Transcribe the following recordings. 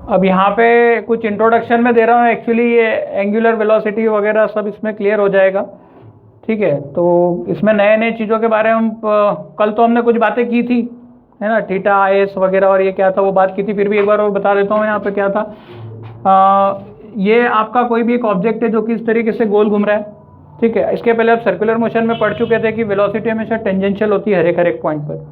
अब यहाँ पे कुछ इंट्रोडक्शन में दे रहा हूँ, एक्चुअली ये एंगुलर वेलोसिटी वगैरह सब इसमें क्लियर हो जाएगा, ठीक है। तो इसमें नए नए चीज़ों के बारे में हम कल तो हमने कुछ बातें की थी, है ना, थीटा आईएस वगैरह और ये क्या था वो बात की थी, फिर भी एक बार और बता देता हूँ यहाँ पे क्या था। ये आपका कोई भी एक ऑब्जेक्ट है जो कि इस तरीके से गोल घूम रहा है, ठीक है। इसके पहले आप सर्कुलर मोशन में पढ़ चुके थे कि वेलोसिटी हमेशा टेंजेंशियल होती है हर एक पॉइंट पर,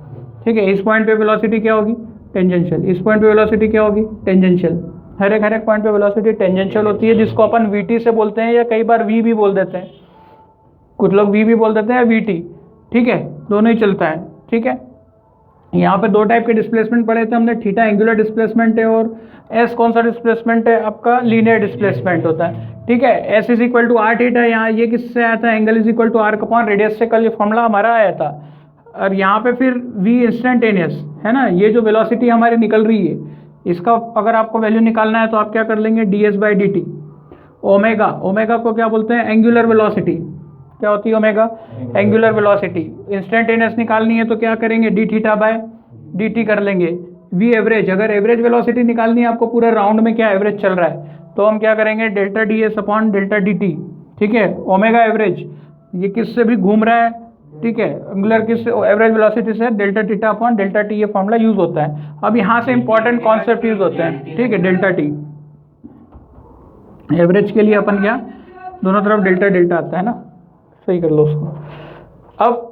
ठीक है। इस पॉइंट पे वेलोसिटी क्या होगी, टेंजेंशियल। इस पॉइंट पे वेलोसिटी क्या होगी, टेंजेंशियल। हर एक पॉइंट पे वेलोसिटी टेंजेंशियल होती है, जिसको अपन वीटी से बोलते हैं या कई बार वी भी बोल देते हैं, कुछ लोग वी भी बोल देते हैं वीटी, ठीक है, दोनों ही चलता है, ठीक है। यहाँ पे दो टाइप के डिस्प्लेसमेंट पढ़े थे हमने, थीटा एंगुलर डिस्प्लेसमेंट है और एस कौन सा डिस्प्लेसमेंट है, आपका लीनियर डिस्प्लेसमेंट होता है, ठीक है। S is equal to R theta, यहाँ ये किससे आया था, angle is equal to R upon radius से कल ये फॉर्मूला हमारा आया था। और यहाँ पे फिर वी इंस्टेंटेनियस है ना, ये जो वेलोसिटी हमारी निकल रही है इसका अगर आपको वैल्यू निकालना है तो आप क्या कर लेंगे, D S by D T. Omega, omega को क्या बोलते हैं, एंगुलर वेलोसिटी। क्या होती है ओमेगा, एंगुलर वेलोसिटी। इंस्टेंटेनियस निकालनी है तो क्या करेंगे, D theta by D T कर लेंगे। वी एवरेज, अगर एवरेज वेलोसिटी निकालनी है आपको पूरे राउंड में क्या एवरेज चल रहा है तो हम क्या करेंगे, delta D S upon delta D T, ठीक है। ओमेगा एवरेज, ये किससे भी घूम रहा है, ठीक है, एंगुलर किस एवरेज वेलोसिटी से, delta theta upon delta T, ये फॉर्मूला यूज होता है। अब यहाँ से इंपॉर्टेंट कॉन्सेप्ट यूज होते हैं, ठीक है। डेल्टा टी एवरेज के लिए अपन क्या, दोनों तरफ डेल्टा डेल्टा आता है ना, सही कर लो उसको। अब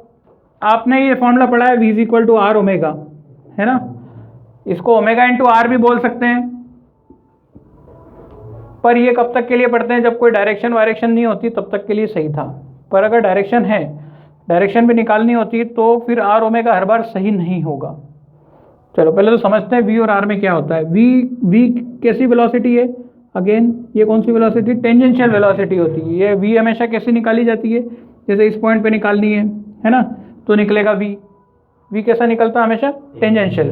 आपने ये फॉर्मूला पढ़ा है v is equal to R omega, है ना, इसको ओमेगा इंटू आर भी बोल सकते हैं, पर ये कब तक के लिए पढ़ते हैं, जब कोई डायरेक्शन वायरेक्शन नहीं होती तब तक के लिए सही था। पर अगर डायरेक्शन है, डायरेक्शन भी निकालनी होती तो फिर आर ओमेगा हर बार सही नहीं होगा। चलो पहले तो समझते हैं वी और आर में क्या होता है। वी कैसी वेलोसिटी है, अगेन ये कौन सी वेलोसिटी, टेंजेंशियल वेलोसिटी होती है। ये वी हमेशा कैसे निकाली जाती है, जैसे इस पॉइंट पे निकालनी है ना, तो निकलेगा वी कैसा निकलता है हमेशा, टेंजेंशियल।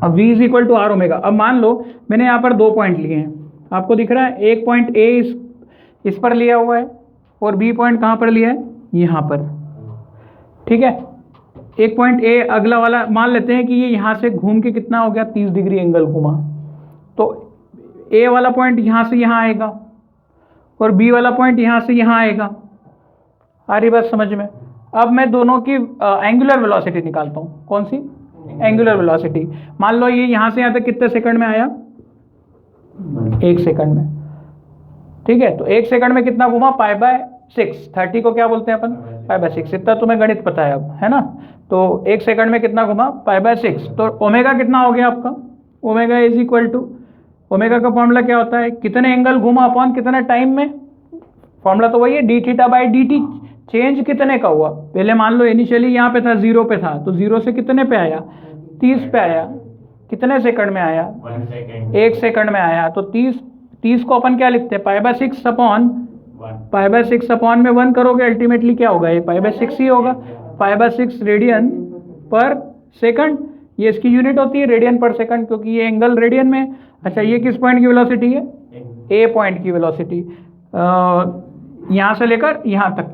अब V is equal to R omega. अब मान लो मैंने यहाँ पर दो पॉइंट लिए हैं, आपको दिख रहा है, एक पॉइंट ए इस पर लिया हुआ है और बी पॉइंट कहाँ पर लिया है, यहाँ पर, ठीक है। एक पॉइंट ए अगला वाला मान लेते हैं कि ये यहाँ से घूम के कितना हो गया, 30 डिग्री एंगल घूमा, तो ए वाला पॉइंट यहाँ से यहाँ आएगा और बी वाला पॉइंट यहाँ से यहाँ आएगा। आ रही बात समझ में। अब मैं दोनों की एंगुलर वेलोसिटी निकालता हूँ, कौन सी, एंगुलर वेलोसिटी। मान लो ये यहाँ से यहाँ तक कितने सेकंड में आया, 1 सेकंड में, ठीक है। तो 1 सेकंड में कितना घूमा, पाई बाय 6, 30 को क्या बोलते हैं अपन, पाई बाय 6, इतना तुम्हें गणित पता है अब, है ना। तो 1 सेकंड में कितना घुमा, पाई बाय 6। तो ओमेगा कितना हो गया आपका, omega is equal to, omega का फॉर्मूला क्या होता है, कितने एंगल घुमा अपॉन कितने टाइम में, फॉर्मूला तो वही है, D theta by D T. Change कितने का हुआ, पहले मान लो इनिशियली यहाँ पे था 0 पे था, तो 0 से कितने पे आया, 30 पे आया, कितने सेकंड में आया, 1 सेकंड में आया। तो 30 को अपन क्या लिखते हैं, पाई by 6 upon, pi by 6 upon में 1 करोगे अल्टीमेटली क्या होगा, ये पाई बाय 6 ही होगा। पाई बाय 6 रेडियन पर सेकंड, ये इसकी यूनिट होती है रेडियन पर सेकंड, क्योंकि ये एंगल रेडियन में। अच्छा ये किस पॉइंट की वेलोसिटी है, ए पॉइंट की वेलोसिटी, यहाँ से लेकर यहाँ तक।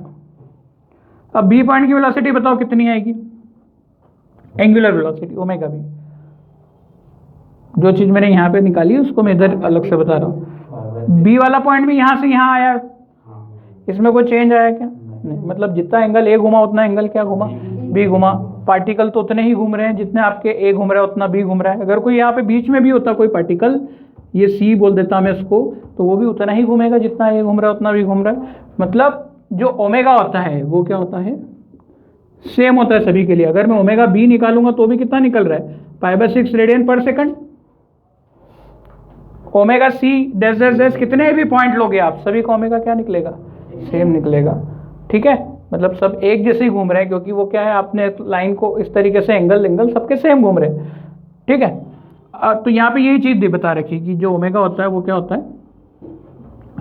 अब बी पॉइंट की वेलोसिटी बताओ कितनी आएगी, एंगुलर वेलोसिटी ओमेगा बी। जो चीज़ मैंने यहाँ पे निकाली उसको मैं इधर अलग से बता रहा हूँ। बी वाला पॉइंट भी यहाँ से यहाँ आया, इसमें कोई चेंज आया क्या, नहीं, मतलब जितना एंगल ए घुमा उतना एंगल क्या घुमा, बी घुमा। पार्टिकल तो उतने ही घूम रहे हैं जितने आपके ए घूम रहा है उतना बी घूम रहा है। अगर कोई यहाँ पे बीच में भी होता कोई पार्टिकल, ये सी बोल देता मैं इसको, तो वो भी उतना ही घूमेगा जितना ए घूम रहा है उतना भी घूम रहा है। मतलब जो ओमेगा होता है वो क्या होता है, सेम होता है सभी के लिए। अगर मैं ओमेगा बी निकालूंगा तो भी कितना निकल रहा है, pi by 6 radian per second. Omega C dash dash dash कितने भी पॉइंट लोगे आप, सभी का ओमेगा क्या निकलेगा, सेम निकलेगा, ठीक है। मतलब सब एक जैसे ही घूम रहे हैं, क्योंकि वो क्या है, आपने लाइन को इस तरीके से एंगल सबके सेम घूम रहे हैं, ठीक है। तो यहाँ पे यही चीज़ बता रखी कि जो ओमेगा होता है वो क्या होता है,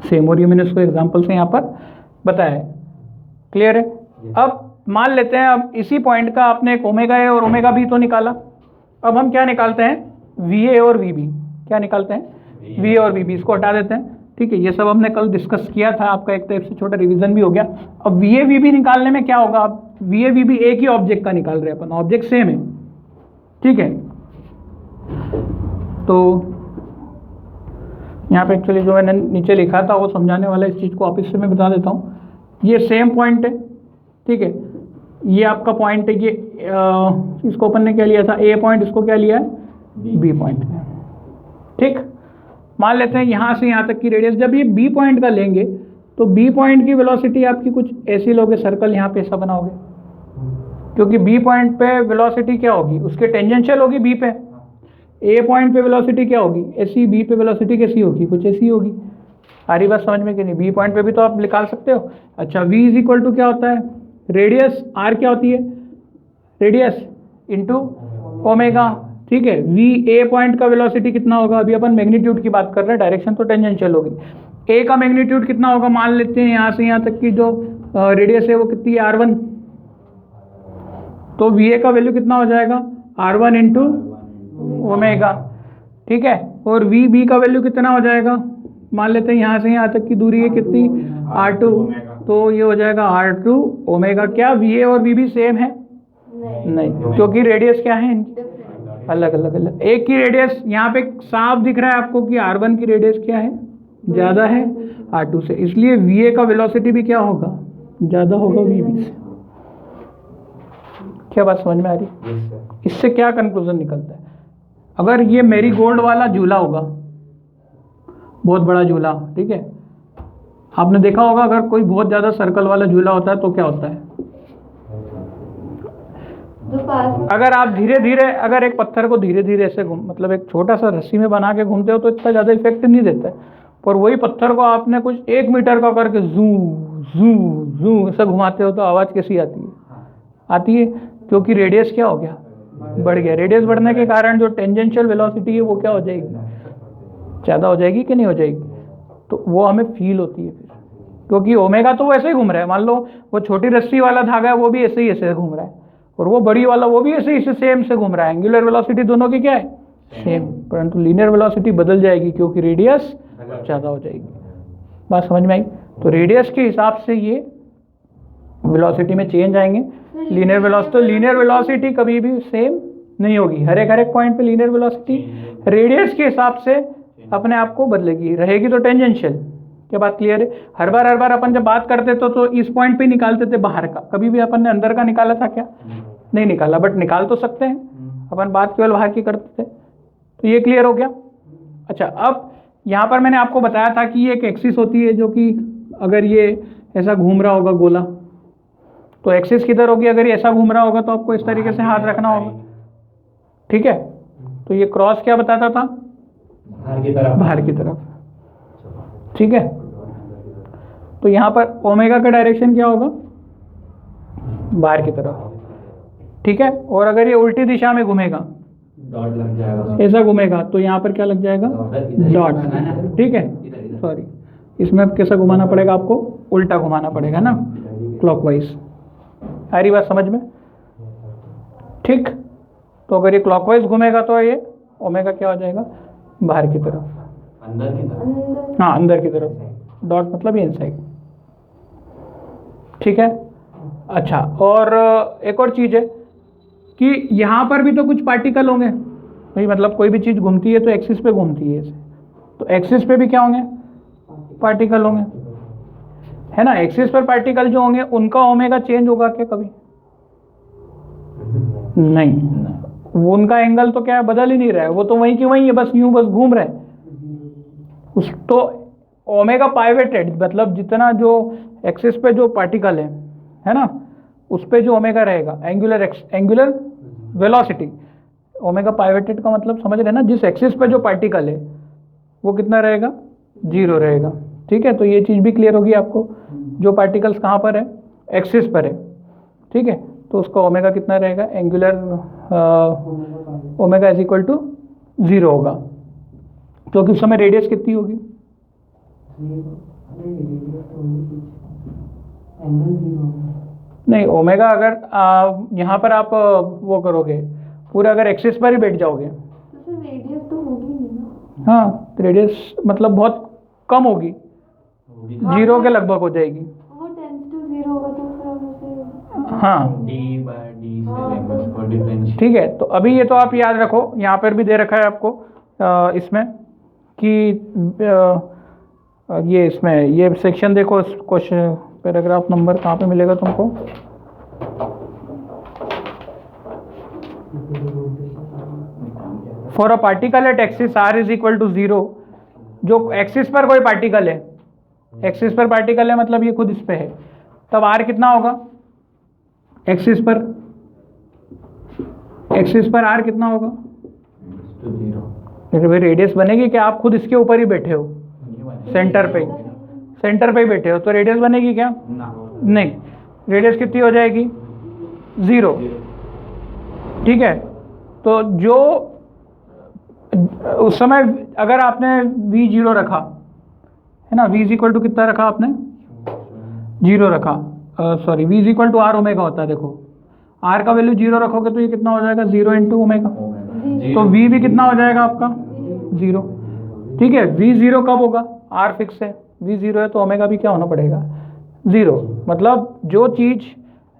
सेम। और ये मैंने उसको एग्जाम्पल से यहाँ पर बताया है, क्लियर है। अब मान लेते हैं, अब इसी पॉइंट का आपने एक ओमेगा ए और ओमेगा बी तो निकाला, अब हम क्या निकालते हैं, वी ए और वी बी। क्या निकालते हैं, वी ए और वी बी। इसको हटा देते हैं, ठीक है। ये सब हमने कल डिस्कस किया था, आपका एक टाइप से छोटा रिवीजन भी हो गया। अब वी ए वी बी निकालने में क्या होगा, अब वी ए वी बी एक ही ऑब्जेक्ट का निकाल रहे हैं अपन, ऑब्जेक्ट सेम है, ठीक है। तो यहाँ पे एक्चुअली जो मैंने नीचे लिखा था वो समझाने वाला, इस चीज़ को वापस से मैं बता देता हूँ। ये सेम पॉइंट है, ठीक है, ये आपका पॉइंट है, ये इसको अपन ने क्या लिया था, ए पॉइंट, इसको क्या लिया है, बी पॉइंट, ठीक। मान लेते हैं यहाँ से यहाँ तक की रेडियस, जब ये बी पॉइंट का लेंगे तो बी पॉइंट की वेलोसिटी आपकी कुछ ऐसी लोगे, सर्कल यहाँ पे ऐसा बनाओगे, क्योंकि बी पॉइंट पे वेलोसिटी क्या होगी, उसके टेंजेंशियल होगी बी पे। ए पॉइंट पे वेलोसिटी क्या होगी, ऐसी, बी पे वेलोसिटी कैसी होगी, कुछ ऐसी होगी। आ रही बात समझ में कि नहीं? बी पॉइंट पे भी तो आप निकाल सकते हो। अच्छा, v इज इक्वल टू क्या होता है, रेडियस, r क्या होती है, रेडियस इंटू ओमेगा, ठीक है। v ए पॉइंट का वेलोसिटी कितना होगा, अभी अपन मैग्नीट्यूड की बात कर रहे हैं, डायरेक्शन तो टेंजेंशियल होगी। ए का मैग्नीट्यूड कितना होगा, मान लेते हैं यहाँ से यहाँ तक की जो रेडियस है वो कितनी है, r1, तो va का वैल्यू कितना हो जाएगा, r1 इंटू ओमेगा, ठीक है। और vb का वैल्यू कितना हो जाएगा, मान लेते हैं यहाँ से यहाँ तक की दूरी है कितनी, r2, तो ये हो जाएगा r2 ओमेगा। क्या va और vb सेम है, नहीं, क्योंकि रेडियस क्या है, अलग अलग। एक की रेडियस यहाँ पे साफ दिख रहा है आपको कि r1 की रेडियस क्या है, ज़्यादा है r2 से, इसलिए va का वेलोसिटी भी क्या होगा, ज़्यादा होगा vb से। क्या बात समझ में आ रही? इससे क्या कंक्लूजन निकलता है, अगर ये मेरी गोल्ड वाला झूला होगा, बहुत बड़ा झूला, ठीक है, आपने देखा होगा अगर कोई बहुत ज़्यादा सर्कल वाला झूला होता है तो क्या होता है, अगर आप धीरे धीरे, अगर एक पत्थर को धीरे धीरे ऐसे मतलब एक छोटा सा रस्सी में बना के घूमते हो तो इतना ज़्यादा इफेक्ट नहीं देता है, पर वही पत्थर को आपने कुछ 1 मीटर का करके जू जू जू ऐसा घुमाते हो तो आवाज़ कैसी आती है, आती है, क्योंकि रेडियस क्या हो गया, बढ़ गया। रेडियस बढ़ने के कारण जो टेंजेंशियल वेलोसिटी है वो क्या हो जाएगी, ज़्यादा हो जाएगी कि नहीं हो जाएगी, तो वो हमें फील होती है फिर, क्योंकि ओमेगा तो वैसे ही घूम रहा है, मान लो वो छोटी रस्सी वाला धागा है वो भी ऐसे ही ऐसे घूम रहा है, और वो बड़ी वाला वो भी ऐसे ही सेम से घूम रहा है, एंगुलर वेलोसिटी दोनों की क्या है, सेम, परंतु लीनियर वेलोसिटी बदल जाएगी क्योंकि रेडियस ज़्यादा हो जाएगी। बात समझ में आई? तो रेडियस के हिसाब से ये वेलोसिटी में चेंज आएंगे। लीनियर वेलोसिटी, तो लीनियर वेलोसिटी कभी भी सेम नहीं होगी, हर एक पॉइंट पे लीनियर वेलोसिटी रेडियस के हिसाब से अपने आप को बदलेगी, रहेगी तो टेंजेंशियल। क्या बात क्लियर है? हर बार अपन जब बात करते तो इस पॉइंट पे निकालते थे बाहर का, कभी भी अपन ने अंदर का निकाला था क्या, नहीं निकाला, बट निकाल तो सकते हैं, अपन बात केवल बाहर की करते थे। तो ये क्लियर हो गया। अच्छा, अब यहाँ पर मैंने आपको बताया था कि ये एक एक्सिस होती है जो कि अगर ये ऐसा घूम रहा होगा गोला, तो एक्सिस किधर होगी, अगर ये ऐसा घूम रहा होगा तो आपको इस तरीके से हाथ रखना होगा, ठीक है। तो ये क्रॉस क्या बताता था, बाहर की तरफ, ठीक है। तो यहाँ पर ओमेगा का डायरेक्शन क्या होगा, बाहर की तरफ, ठीक है। और अगर ये उल्टी दिशा में घूमेगा, डॉट लग जाएगा, ऐसा घूमेगा, तो यहाँ पर क्या लग जाएगा, डॉट, ठीक है। सॉरी, इसमें कैसा घुमाना पड़ेगा आपको, उल्टा घुमाना पड़ेगा ना, क्लॉकवाइज। आ रही बात समझ में? ठीक। तो अगर ये क्लॉकवाइज घूमेगा तो ये ओमेगा क्या हो जाएगा, बाहर की तरफ, अंदर की तरफ, हाँ अंदर की तरफ, डॉट मतलब ये इनसाइड, ठीक है। अच्छा, और एक और चीज़ है कि यहाँ पर भी तो कुछ पार्टिकल होंगे भाई, मतलब कोई भी चीज़ घूमती है तो एक्सिस पे घूमती है ऐसे, तो एक्सिस पे भी क्या होंगे, पार्टिकल होंगे, है ना। एक्सिस पर पार्टिकल जो होंगे उनका ओमेगा चेंज होगा क्या कभी, नहीं, वो उनका एंगल तो क्या है, बदल ही नहीं रहा है, वो तो वहीं की वहीं है, बस यूं बस घूम रहे हैं उस, तो ओमेगा पाइवेटेड, मतलब जितना जो एक्सिस पे जो पार्टिकल है ना, उस पे जो ओमेगा रहेगा, एंगुलर वेलोसिटी, ओमेगा पाइवेटेड का मतलब समझ रहे ना, जिस एक्सिस पे जो पार्टिकल है वो कितना रहेगा, 0 रहेगा, ठीक है। तो ये चीज़ भी क्लियर होगी आपको, जो पार्टिकल्स कहाँ पर है, एक्सिस पर है, ठीक है, तो उसका ओमेगा कितना रहेगा, angular omega is equal to 0 होगा, क्योंकि उस समय रेडियस कितनी होगी, नहीं ओमेगा अगर यहाँ पर आप वो करोगे पूरा, अगर एक्सिस पर ही बैठ जाओगे तो रेडियस तो होगी नहीं ना, हाँ, रेडियस मतलब बहुत कम होगी, 0 के लगभग हो जाएगी, वो टेंस टू 0 होगा तो फिर उसे, हाँ d/d से उसको डिफरेंशिएट, ठीक है। तो अभी ये तो आप याद रखो, यहाँ पर भी दे रखा है आपको इसमें कि ये इसमें ये सेक्शन देखो, क्वेश्चन पैराग्राफ नंबर कहाँ पे मिलेगा तुमको? For a particle at axis R is equal to 0, जो एक्सिस पर कोई पार्टिकल है, एक्सिस पर पार्टिकल है मतलब ये खुद इस पे है, तब आर कितना होगा? एक्सिस पर आर कितना होगा? तो 0 रेडियस बनेगी क्या? आप खुद इसके ऊपर ही बैठे हो, सेंटर पे ही बैठे हो, तो रेडियस बनेगी क्या? ना नहीं, रेडियस कितनी हो जाएगी? 0। ठीक है, तो जो उस समय अगर आपने v0 रखा है ना, v इज इक्वल टू कितना रखा आपने? 0 रखा, sorry v is equal to R omega होता है। देखो r का वैल्यू 0 रखोगे तो ये कितना हो जाएगा? 0 इंटू ओमेगा, तो v भी कितना हो जाएगा आपका? 0। ठीक है, v0 कब होगा? r फिक्स है, v0 है तो ओमेगा भी क्या होना पड़ेगा? 0। मतलब जो चीज़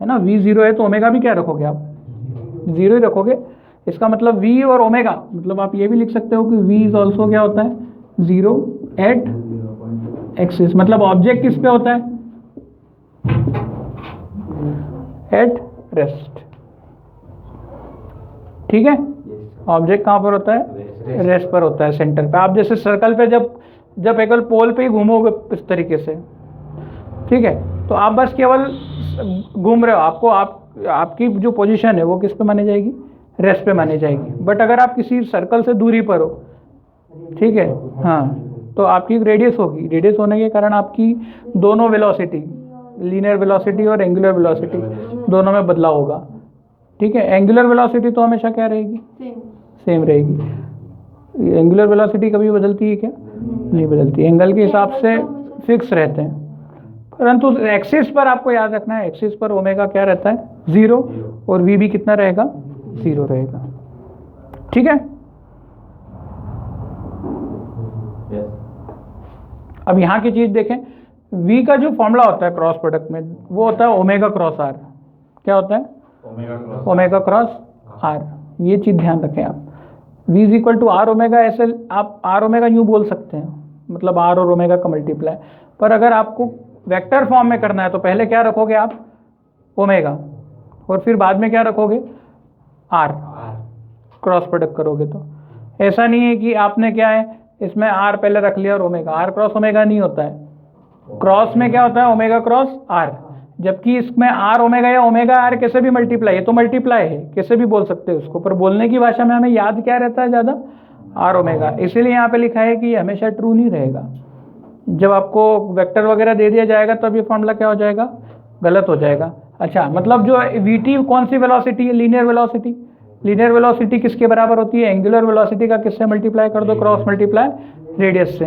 है ना v0 है तो ओमेगा भी क्या रखोगे आप? 0 ही रखोगे। इसका मतलब v और ओमेगा, मतलब आप ये भी लिख सकते हो कि v इज ऑल्सो क्या होता है? 0 एट एक्सिस, मतलब ऑब्जेक्ट किस पे होता है? At rest. ठीक है, ऑब्जेक्ट कहाँ पर होता है? रेस्ट पर होता है, सेंटर पे। आप जैसे सर्कल पे जब केवल पोल पे ही घूमोगे इस तरीके से, ठीक है, तो आप बस केवल घूम रहे हो, आपको आपकी जो पोजीशन है वो किस पे मानी जाएगी? रेस्ट पे मानी जाएगी। बट अगर आप किसी सर्कल से दूरी पर हो, ठीक है, हाँ, तो आपकी रेडियस होगी। रेडियस होने के कारण आपकी दोनों वेलोसिटी, लीनियर वेलोसिटी और एंगुलर वेलोसिटी, दोनों में बदलाव होगा। ठीक है, एंगुलर वेलोसिटी तो हमेशा क्या रहेगी? सेम रहेगी। एंगुलर वेलोसिटी कभी बदलती है क्या? नहीं बदलती, एंगल के हिसाब से फिक्स रहते हैं। परंतु एक्सिस पर आपको याद रखना है, एक्सिस पर ओमेगा क्या रहता है? 0, और v भी कितना रहेगा? 0 रहेगा। ठीक है, अब यहाँ की चीज देखें, v का जो फॉर्मूला होता है क्रॉस प्रोडक्ट में, वो होता है ओमेगा क्रॉस r। क्या होता है? Omega cross r। ये चीज ध्यान रखें आप। v is equal to R omega, ऐसे आप आर ओमेगा यूँ बोल सकते हैं, मतलब r और ओमेगा का मल्टीप्लाई। पर अगर आपको वेक्टर फॉर्म में करना है तो पहले क्या रखोगे आप? ओमेगा, और फिर बाद में क्या रखोगे? r। क्रॉस प्रोडक्ट करोगे तो ऐसा नहीं है कि आपने क्या है इसमें r पहले रख लिया और ओमेगा। r क्रॉस ओमेगा नहीं होता है, क्रॉस में क्या होता है? Omega cross r। जबकि इसमें r ओमेगा या ओमेगा r कैसे भी मल्टीप्लाई है, तो मल्टीप्लाई है, कैसे भी बोल सकते हैं उसको, पर बोलने की भाषा में हमें याद क्या रहता है ज़्यादा? r omega. इसीलिए यहाँ पे लिखा है कि ये हमेशा ट्रू नहीं रहेगा। जब आपको वेक्टर वगैरह दे दिया जाएगा तब ये फॉर्मूला क्या हो जाएगा? गलत हो जाएगा। अच्छा, मतलब जो vt कौन सी वेलोसिटी है? Linear velocity. लीनियर वेलोसिटी किसके बराबर होती है? एंगुलर वेलोसिटी का किससे मल्टीप्लाई कर दो? क्रॉस मल्टीप्लाई रेडियस से।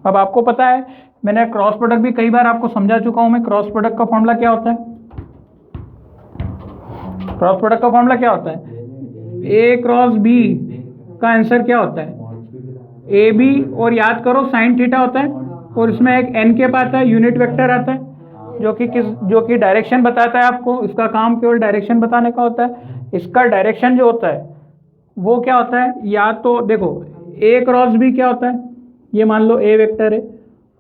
अब आपको पता है, मैंने क्रॉस प्रोडक्ट भी कई बार आपको समझा चुका हूं मैं। क्रॉस प्रोडक्ट का फॉर्मूला क्या होता है? क्रॉस प्रोडक्ट का फॉर्मूला क्या होता है? a क्रॉस b का आंसर क्या होता है? ए बी, और याद करो साइन थीटा होता है, और इसमें एक n के पास आता है, यूनिट वेक्टर आता है, जो कि डायरेक्शन बताता है आपको। इसका काम केवल डायरेक्शन बताने का होता है। इसका डायरेक्शन जो होता है वो क्या होता है? या तो देखो a क्रॉस b क्या होता है? ये मान लो a वेक्टर है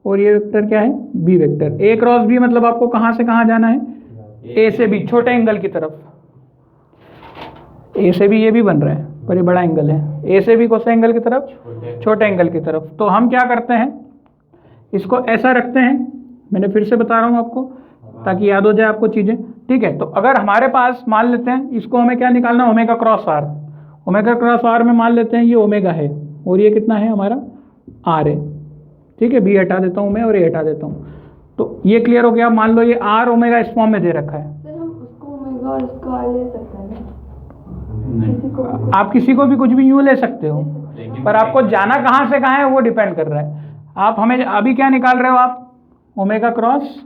और ये वेक्टर क्या है? b vector. a cross b मतलब आपको कहाँ से कहाँ जाना है? a से b, छोटे एंगल की तरफ। a से b ये भी बन रहा है पर ये बड़ा एंगल है। a से b कौन से एंगल की तरफ? छोटे एंगल की तरफ। तो हम क्या करते हैं, इसको ऐसा रखते हैं। मैंने फिर से बता रहा हूँ आपको ताकि याद हो जाए आपको चीज़ें। ठीक है, तो अगर हमारे पास मान लेते हैं, इसको हमें क्या निकालना है? Omega cross r। Omega cross r में मान लेते हैं ये ओमेगा है और ये कितना है हमारा? r है। ठीक है, b हटा देता हूँ मैं और a हटा देता हूँ, तो ये क्लियर हो गया। मान लो ये r ओमेगा इस फॉर्म में दे रखा है। सर हम उसको ओमेगा और इसको r ले सकते हैं ना? किसी को भी? आप किसी को भी कुछ भी यूँ ले सकते हो, पर आपको जाना कहाँ से कहाँ है वो डिपेंड कर रहा है। आप हमें अभी क्या निकाल रहे हो? आप ओमेगा क्रॉस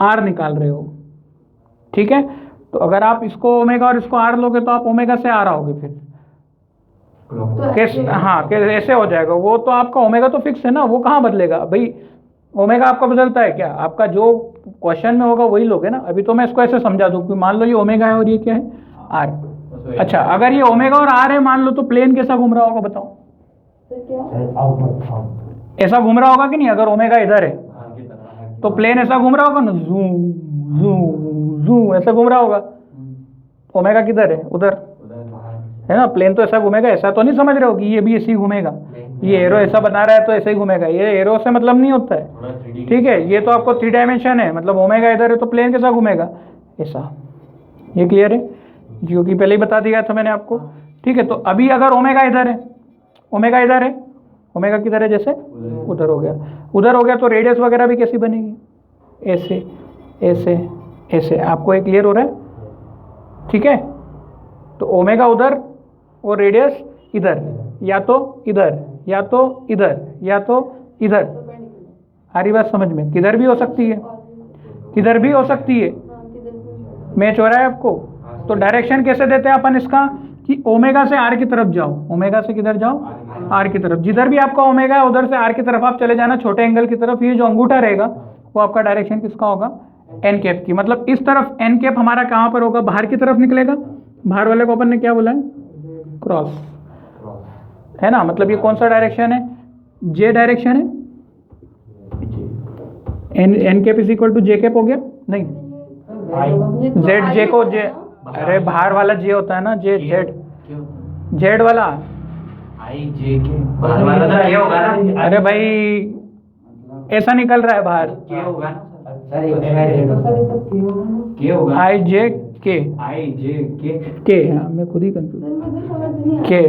r निकाल रहे हो। ठीक है, तो अगर आप इसको ओमेगा और इसको r लोगे तो आप ओमेगा से r आओगे। फिर कैसे? हाँ, कैसे ऐसे हो जाएगा? वो तो आपका ओमेगा तो फिक्स है ना, वो कहाँ बदलेगा भाई? ओमेगा आपका बदलता है क्या? आपका जो क्वेश्चन में होगा वही लोगे ना। अभी तो मैं इसको ऐसे समझा दूँ कि मान लो ये ओमेगा है और ये क्या है? r। अच्छा, अगर ये ओमेगा और r है मान लो, तो प्लेन कैसा घूम रहा होगा बताओ? फिर क्या? ऐसा घूम रहा होगा कि नहीं? अगर ओमेगा इधर है आगे तरफ तो प्लेन ऐसा घूम रहा होगा ना, जू जू जू ऐसा घूम रहा होगा। ओमेगा किधर है? उधर उधर बाहर है ना। प्लेन तो ऐसा घूमेगा, ऐसा तो नहीं समझ रहे हो कि ये भी ऐसे ही घूमेगा। ये एरो ऐसा बना रहा है तो ऐसे ही घूमेगा, ये एरो से मतलब नहीं होता है। थोड़ा 3D ठीक है, ये तो आपको 3 डायमेंशन है, मतलब ओमेगा इधर है तो प्लेन कैसा घूमेगा? ऐसा। ये क्लियर है? क्योंकि पहले ही बता दिया था मैंने आपको। ठीक है, तो अभी अगर ओमेगा इधर है, ओमेगा इधर है, ओमेगा किधर है? जैसे उधर हो गया, उधर हो गया, तो रेडियस वगैरह भी कैसी बनेगी? ऐसे ऐसे ऐसे। आपको ये क्लियर हो रहा है? ठीक है, तो ओमेगा उधर और रेडियस इधर, या तो इधर या तो इधर या तो इधर। सारी बात समझ में? किधर भी हो सकती है, किधर भी हो सकती है। मैच हो रहा है आपको? तो डायरेक्शन कैसे देते हैं अपन इसका कि ओमेगा से आर की तरफ जाओ। ओमेगा से किधर जाओ? आर की तरफ। जिधर भी आपका ओमेगा है उधर से आर की तरफ आप चले जाना, छोटे एंगल की तरफ। ये जो अंगूठा रहेगा वो आपका डायरेक्शन किसका होगा? एन कैप की। मतलब इस तरफ एन कैप हमारा कहाँ पर होगा? बाहर की तरफ निकलेगा। बाहर वाले को अपन ने क्या बोला है? क्रॉस, है ना। मतलब ये कौन सा डायरेक्शन है? जे डायरेक्शन है। N cap is equal to J cap हो गया? नहीं, जेड जे को जे, अरे बाहर वाला जे होता है ना, जे जेड, क्यों जेड वाला। आई जे के बाहर वाला तो क्या होगा ना? अरे भाई ऐसा निकल रहा है बाहर, क्या होगा ना? मुझे क्या होगा? आई जे के, आई जे के। हाँ, मैं खुद ही कंफ्यूज। समझ नहीं आया। के,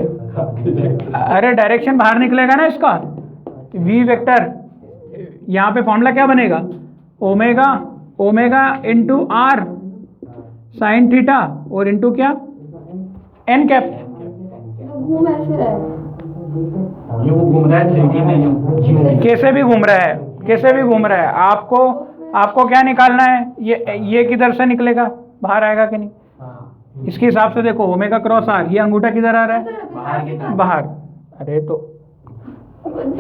अरे डायरेक्शन बाहर निकलेगा ना इसका, वी वेक्टर। यहाँ पे फॉर्मूला क्या बनेगा? Omega, omega into R sine theta और इंटू क्या? N cap. तो घूम ऐसे रहा है। यूं घूम रहा है 3D में यूं। कैसे भी घूम रहा है, कैसे भी घूम रहा है। आपको क्या निकालना है? ये किधर से निकलेगा? बाहर आएगा कि नहीं? हाँ, इसके हिसाब से देखो, ओमेगा क्रॉस आर, ये अंगूठा किधर आ रहा है? बाहर की तरफ। बाहर। अरे तो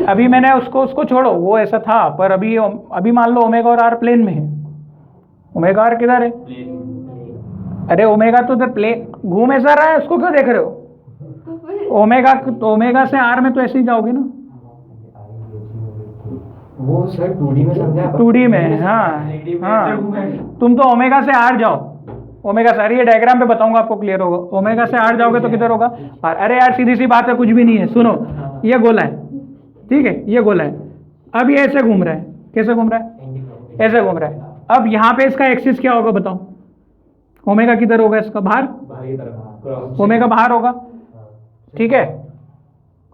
अभी मैंने उसको छोड़ो, वो ऐसा था, पर अभी मान लो ओमेगा और आर प्लेन में है। ओमेगा आर किधर है? अरे ओमेगा तो उधर प्लेन घूम ऐसा रहा है, उसको क्यों देख रहे हो? तो फिर ओमेगा से आर में तो ऐसे ही जाओगे ना, वो सर 2D में समझा? 2D में। हाँ हाँ, तुम तो ओमेगा से आर जाओ, ओमेगा से आर, ये डायग्राम पे बताऊंगा आपको, क्लियर होगा। ओमेगा से आर जाओगे तो किधर होगा? आर। अरे यार सीधी सी बात है, कुछ भी नहीं है। सुनो, ये गोला है, ठीक है, ये गोला है। अब ये ऐसे घूम रहा है, कैसे घूम रहा है? ऐसे घूम रहा है। अब यहाँ पे इसका एक्सिस क्या होगा बताओ? ओमेगा किधर होगा इसका? बाहर। बाहर की तरफ क्रॉस। ओमेगा बाहर होगा, ठीक है।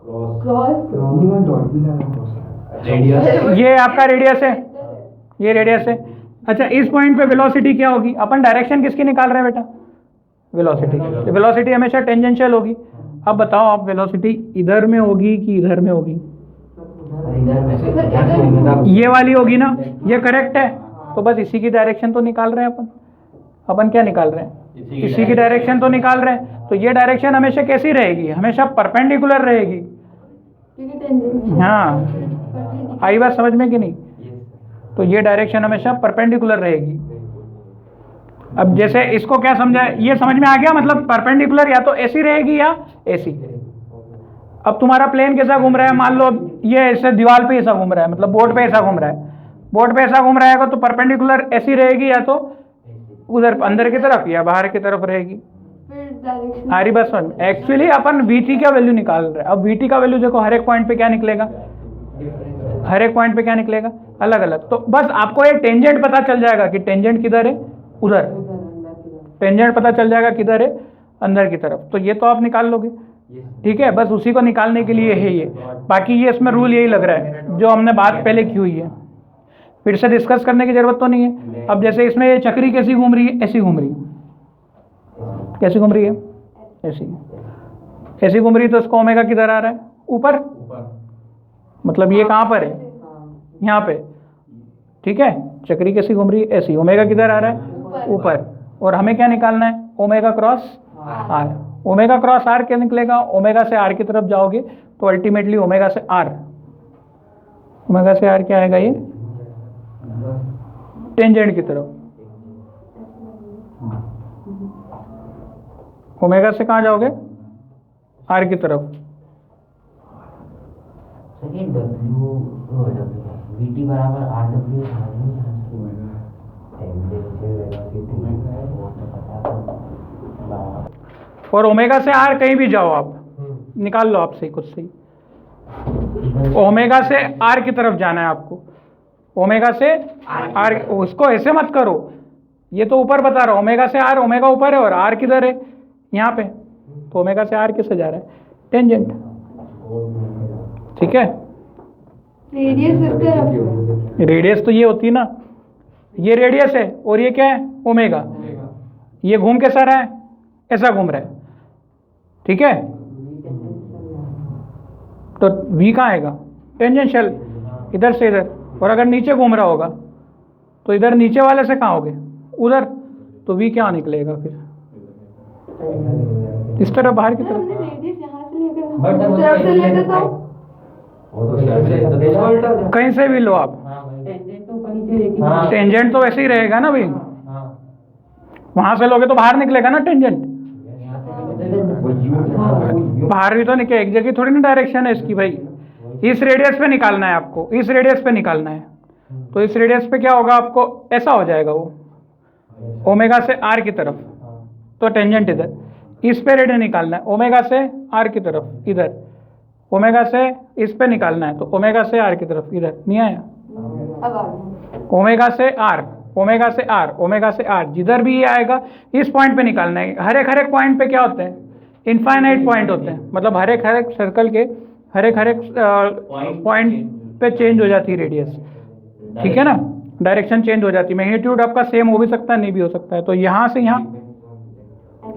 Cross radius. ये आपका रेडियस है, ये रेडियस है। अच्छा, इस पॉइंट पे वेलोसिटी क्या होगी? अपन डायरेक्शन किसकी निकाल रहे हैं बेटा? वेलोसिटी। तो वेलोसिटी हमेशा टेंजेंशियल होगी। अब बताओ आप, वेलोसिटी इधर में होगी कि इधर में होगी? इधर में से ध्यान से घूमेगा। ये वाली होगी ना, ये करेक्ट है। तो बस इसी की डायरेक्शन तो निकाल रहे हैं अपन क्या निकाल रहे हैं? इसी की डायरेक्शन तो निकाल रहे हैं। तो ये डायरेक्शन हमेशा कैसी रहेगी? हमेशा परपेंडिकुलर रहेगी। क्योंकि टेंजेंशियल। हाँ, आई बात समझ में कि नहीं? तो ये डायरेक्शन हमेशा परपेंडिकुलर रहेगी। अब जैसे इसको क्या समझा, ये समझ में आ गया? मतलब परपेंडिकुलर या तो ऐसी रहेगी या ऐसी। अब तुम्हारा प्लेन कैसा घूम रहा है? मान लो ये ऐसे दीवार पे ऐसा घूम रहा है, मतलब बोर्ड पे ऐसा घूम रहा है। बोर्ड पे ऐसा घूम रहा है तो परपेंडिकुलर ऐसी रहेगी, या तो उधर अंदर की तरफ या बाहर की तरफ रहेगी। फिर डायरेक्शन। सारी बात समझ। एक्चुअली अपन VT का वैल्यू निकाल रहे हैं। अब VT का वैल्यू देखो, हर एक पॉइंट पे क्या निकलेगा? हर एक पॉइंट पे क्या निकलेगा? अलग अलग। तो बस आपको एक टेंजेंट पता चल जाएगा कि टेंजेंट किधर है, उधर। टेंजेंट पता चल जाएगा किधर है, अंदर की तरफ। तो ये तो आप निकाल लोगे, ठीक है। बस उसी को निकालने के लिए है ये। बाकी ये इसमें रूल यही लग रहा है जो हमने बात पहले की हुई है, फिर से डिस्कस करने की जरूरत तो नहीं है। अब जैसे इसमें ये चक्री कैसी घूम रही है? ऐसी घूम रही है। कैसी घूम रही है? ऐसी घूम रही है। तो इसका ओमेगा किधर आ रहा है? ऊपर। मतलब ये कहाँ पर है? यहाँ पे, ठीक है। चक्री कैसी घूम रही है? ऐसी। ओमेगा किधर आ रहा है? ऊपर। और हमें क्या निकालना है? Omega cross R. Omega cross R क्या निकलेगा? ओमेगा से आर की तरफ जाओगे तो अल्टीमेटली ओमेगा से आर, ओमेगा से आर क्या आएगा? ये टेंजेंट की तरफ। ओमेगा से कहाँ जाओगे? आर की तरफ। ये W हो जाता है VT बराबर RW और ओमेगा से आर कहीं भी जाओ आप, निकाल लो आप सही, खुद से ही। ओमेगा से आर की तरफ जाना है आपको, ओमेगा से आर, उसको ऐसे मत करो, ये तो ऊपर बता रहा हूँ, ओमेगा से आर, ओमेगा ऊपर है और आर किधर है, यहाँ पे, तो ओमेगा से आर किससे जा रहा है, टेंजेंट, ठीक है। रेडियस इस तरफ, रेडियस तो ये होती है ना, ये रेडियस है और ये क्या है, ओमेगा, ये घूम कैसा रहा है, ऐसा घूम रहा है, ठीक है। तो v कहाँ आएगा, टेंजेंशियल, इधर से इधर, और अगर नीचे घूम रहा होगा तो इधर नीचे वाले से कहाँ होगे, उधर, तो v क्या निकलेगा फिर, इस तरफ बाहर की तरफ। हमने रेडियस यहाँ से लेकर इस तरफ से लेते तो कहीं से भी लो आप, टेंजेंट तो वैसे ही रहेगा ना भाई, वहां से लोगे तो बाहर निकलेगा ना टेंजेंट, बाहर भी तो निकले, एक जगह थोड़ी ना डायरेक्शन है इसकी भाई, इस रेडियस पे निकालना है आपको, इस रेडियस पे निकालना है, तो इस रेडियस पे क्या होगा आपको, ऐसा हो जाएगा वो, ओमेगा से आर की तरफ, तो टेंजेंट इधर, इस पे रेडियस निकालना है, ओमेगा से आर की तरफ इधर, ओमेगा से इस पे निकालना है, तो ओमेगा से आर की तरफ इधर, नहीं आया, अब आ गया। ओमेगा से आर, ओमेगा से आर, ओमेगा से आर, जिधर भी ये आएगा इस पॉइंट पे निकालना है। हर एक पॉइंट पे क्या होते हैं, इनफाइनाइट पॉइंट होते हैं, मतलब हर एक सर्कल के हर एक पॉइंट पे चेंज हो जाती है रेडियस, ठीक है ना, डायरेक्शन चेंज हो जाती है, मैग्नीट्यूड आपका सेम हो भी सकता है, नहीं भी हो सकता है। तो यहाँ से यहाँ,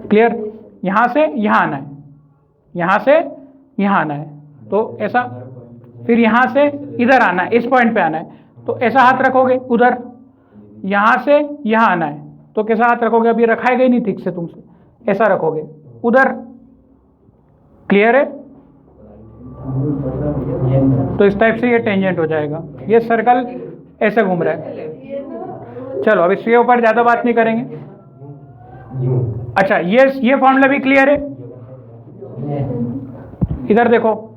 क्लियर, यहाँ से यहाँ आना है, यहाँ से यहाँ आना है, तो ऐसा, फिर यहाँ से इधर आना है, इस पॉइंट पे आना है, तो ऐसा हाथ रखोगे उधर, यहाँ से यहाँ आना है, तो कैसा हाथ रखोगे, अभी रखाएगा ही नहीं ठीक से तुमसे, ऐसा रखोगे उधर, क्लियर है। तो इस टाइप से ये टेंजेंट हो जाएगा, ये सर्कल ऐसे घूम रहा है। चलो अब इसके ऊपर ज़्यादा बात नहीं करेंगे। अच्छा, ये फॉर्मूला भी क्लियर है, इधर देखो,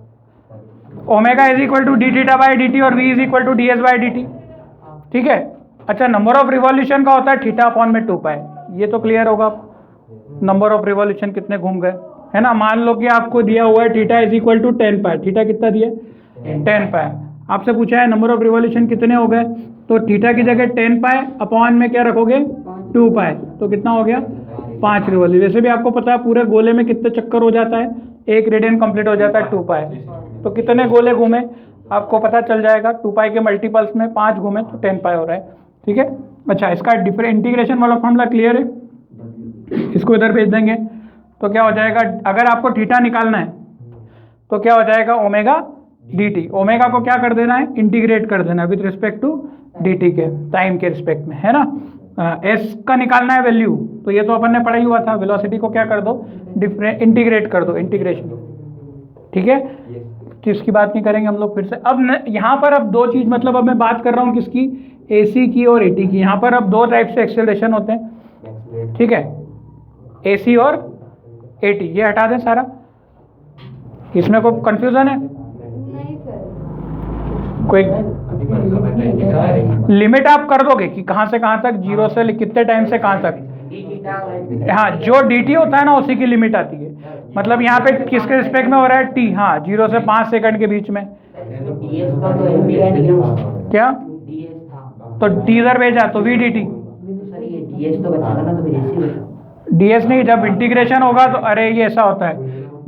omega is equal to D theta by D T और V is equal to D S by D T, ठीक है। अच्छा, नंबर ऑफ रिवॉल्यूशन का होता है थीटा अपॉन में 2 पाई, ये तो क्लियर होगा, नंबर ऑफ रिवॉल्यूशन कितने घूम गए, है ना। मान लो कि आपको दिया हुआ है theta is equal to 10 pi, theta कितना दिया, 10 पाई, आपसे पूछा है नंबर ऑफ रिवॉल्यूशन कितने हो गए, तो थीटा की जगह 10 पाई अपॉन में क्या रखोगे, 2 पाई, तो कितना हो गया, 5 रिवॉल्यूशन। वैसे भी आपको पता है पूरे गोले में कितने चक्कर हो जाता है, 1 रेडियन कंप्लीट हो जाता है 2 पाई, तो कितने गोले घूमे आपको पता चल जाएगा, 2 पाई के मल्टीपल्स में 5 घूमे तो 10 पाई हो रहा है, ठीक है। अच्छा, इसका डिफरेंट इंटीग्रेशन वाला फॉर्मूला क्लियर है, इसको इधर भेज देंगे तो क्या हो जाएगा, अगर आपको थीटा निकालना है तो क्या हो जाएगा, ओमेगा डी टी, ओमेगा को क्या कर देना है, इंटीग्रेट कर देना with respect to D T के, टाइम के रिस्पेक्ट में, है ना। एस का निकालना है वैल्यू, तो ये तो अपन ने पढ़ा ही हुआ था, वेलोसिटी को क्या कर दो, इंटीग्रेट कर दो, इंटीग्रेशन, ठीक है। तो इसकी बात नहीं करेंगे हम लोग फिर से। अब यहाँ पर अब 2 चीज़, मतलब अब मैं बात कर रहा हूँ किसकी, एसी की और एटी की। यहाँ पर अब 2 टाइप से एक्सेलरेशन होते हैं, ठीक है, एसी और एटी, ये हटा दें सारा, इसमें कोई कंफ्यूजन है, नहीं सर, कोई लिमिट आप कर दोगे कि कहाँ से कहाँ तक, 0 से कितने टाइम से कहाँ तक, हाँ, जो डी होता है ना उसी की लिमिट आती है, मतलब यहाँ पे किसके रिस्पेक्ट में हो रहा है, टी, हाँ, 0 से 5 सेकंड के बीच में, क्या, तो टी इधर भेजा तो वी डी टी, डीएस नहीं, जब इंटीग्रेशन होगा तो, अरे ये ऐसा होता है,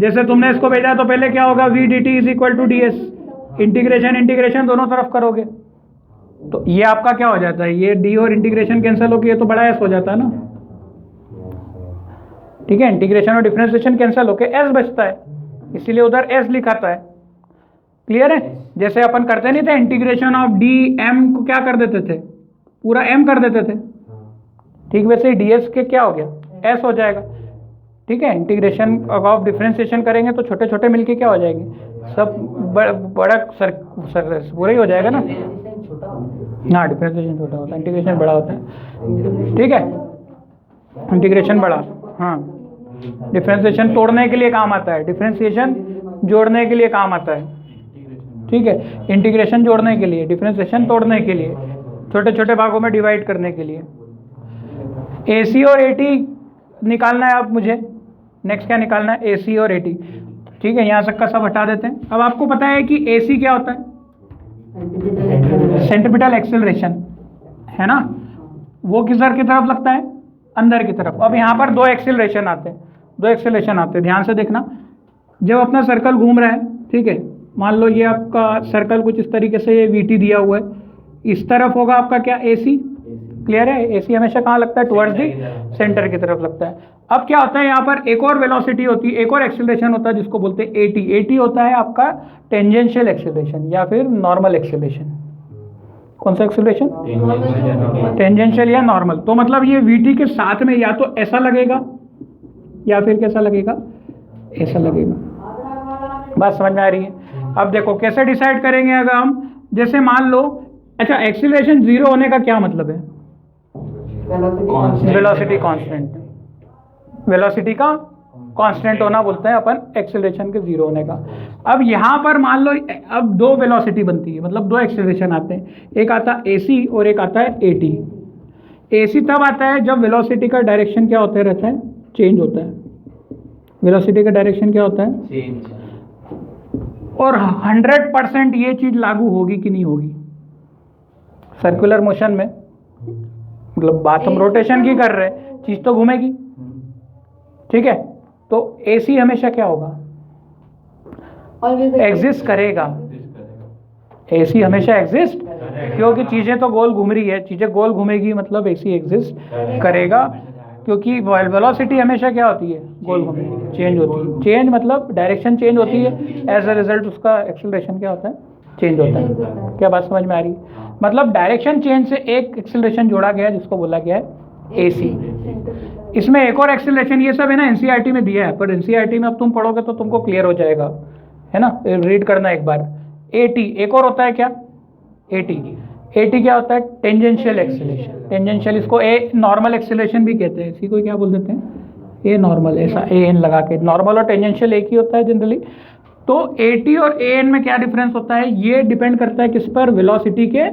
जैसे तुमने इसको भेजा तो पहले क्या होगा, V D T is equal to D S, integration दोनों तरफ करोगे तो ये आपका क्या हो जाता है, ये डी और इंटीग्रेशन कैंसिल होकर ये तो बड़ा एस हो जाता है ना, ठीक है, इंटीग्रेशन और डिफरेंशिएशन कैंसिल होकर एस बचता है, इसीलिए उधर एस लिखाता है, क्लियर है। जैसे अपन करते नहीं थे इंटीग्रेशन ऑफ डी एम को क्या कर देते थे, पूरा एम कर देते थे, ठीक वैसे ही डीएस के क्या हो गया, एस हो जाएगा, ठीक है। इंटीग्रेशन ऑफ डिफरेंशिएशन करेंगे तो छोटे छोटे मिलके क्या हो जाएंगे, सब बड़ा पूरा ही हो जाएगा ना, हाँ, डिफरेंशिएशन छोटा होता है, इंटीग्रेशन बड़ा होता है, ठीक है, इंटीग्रेशन बड़ा, हाँ, डिफरेंशिएशन तोड़ने के लिए काम आता है, डिफरेंशिएशन जोड़ने के लिए काम आता है, ठीक है, इंटीग्रेशन जोड़ने के लिए, डिफरेंशिएशन तोड़ने के लिए, छोटे छोटे भागों में डिवाइड करने के लिए। AC और AT निकालना है अब मुझे। नेक्स्ट क्या निकालना है? AC और AT। ठीक है, यहाँ तक का सब हटा देते हैं। अब आपको पता है कि AC क्या होता है? सेंट्रीपिटल एक्सेलरेशन, है ना? वो किधर की तरफ लगता है? अंदर की तरफ। अब यहाँ पर दो एक्सेलरेशन आते हैं, ध्यान से देखना। जब अपना सर्कल घूम रहा है, ठीक है, मान लो ये आपका सर्कल कुछ इस तरीके से, ये VT दिया हुआ है, इस तरफ होगा आपका क्या? AC। क्लियर है? AC हमेशा कहाँ लगता है? टुवर्ड्स दी सेंटर की तरफ लगता है। अब क्या होता है, यहाँ पर एक और वेलोसिटी होती है, एक और एक्सेलरेशन होता है जिसको बोलते हैं AT। AT होता है आपका टेंजेंशियल एक्सेलरेशन या फिर नॉर्मल एक्सेलरेशन। कौन सा एक्सेलरेशन? टेंजेंशियल या नॉर्मल। तो मतलब ये VT के साथ में या तो ऐसा लगेगा या फिर कैसा लगेगा? ऐसा लगेगा। बात समझ में आ रही है? अब देखो कैसे डिसाइड करेंगे। अगर हम जैसे मान लो, अच्छा, एक्सीलरेशन जीरो होने का क्या मतलब है? वेलोसिटी कांस्टेंट, वेलोसिटी का कांस्टेंट होना बोलते हैं अपन एक्सीलरेशन के जीरो होने का। अब यहाँ पर मान लो, अब दो वेलोसिटी बनती है, मतलब दो एक्सीलरेशन आते हैं, एक आता है AC और एक आता है AT। AC तब आता है जब वेलोसिटी का डायरेक्शन क्या होता रहता है? चेंज होता है। वेलोसिटी का डायरेक्शन क्या होता है? चेंज। और 100% ये चीज लागू होगी कि नहीं होगी? सर्कुलर मोशन में, मतलब बात हम रोटेशन की कर रहे हैं, चीज तो घूमेगी, ठीक है? तो AC हमेशा क्या होगा? एग्जिस्ट करेगा। AC हमेशा एग्जिस्ट, क्योंकि चीजें तो गोल घूम रही है, चीजें गोल घूमेगी, मतलब AC एग्जिस्ट करेगा, क्योंकि वेलोसिटी हमेशा क्या होती है? गोल घूमेगी, चेंज होती है। चेंज मतलब डायरेक्शन चेंज होती है, एज अ रिजल्ट उसका एक्सेलरेशन क्या होता है? चेंज होता है। क्या बात समझ में आ रही है? मतलब डायरेक्शन चेंज से एक एक्सेलरेशन जोड़ा गया है जिसको बोला गया है AC। इसमें एक और एक्सेलरेशन, ये सब है ना NCERT में दिया है, पर NCERT में अब तुम पढ़ोगे तो तुमको क्लियर हो जाएगा, है ना? रीड करना एक बार। AT एक और होता है क्या? AT क्या होता है? Tangential acceleration. टेंजेंशियल, इसको नॉर्मल एक्सेलरेशन भी कहते हैं। इसी को क्या बोल देते हैं? नॉर्मल, ऐसा AN लगा के। नॉर्मल और टेंजेंशियल एक ही होता है जनरली। तो AT और AN में क्या डिफरेंस होता है? ये डिपेंड करता है किस पर? वेलोसिटी के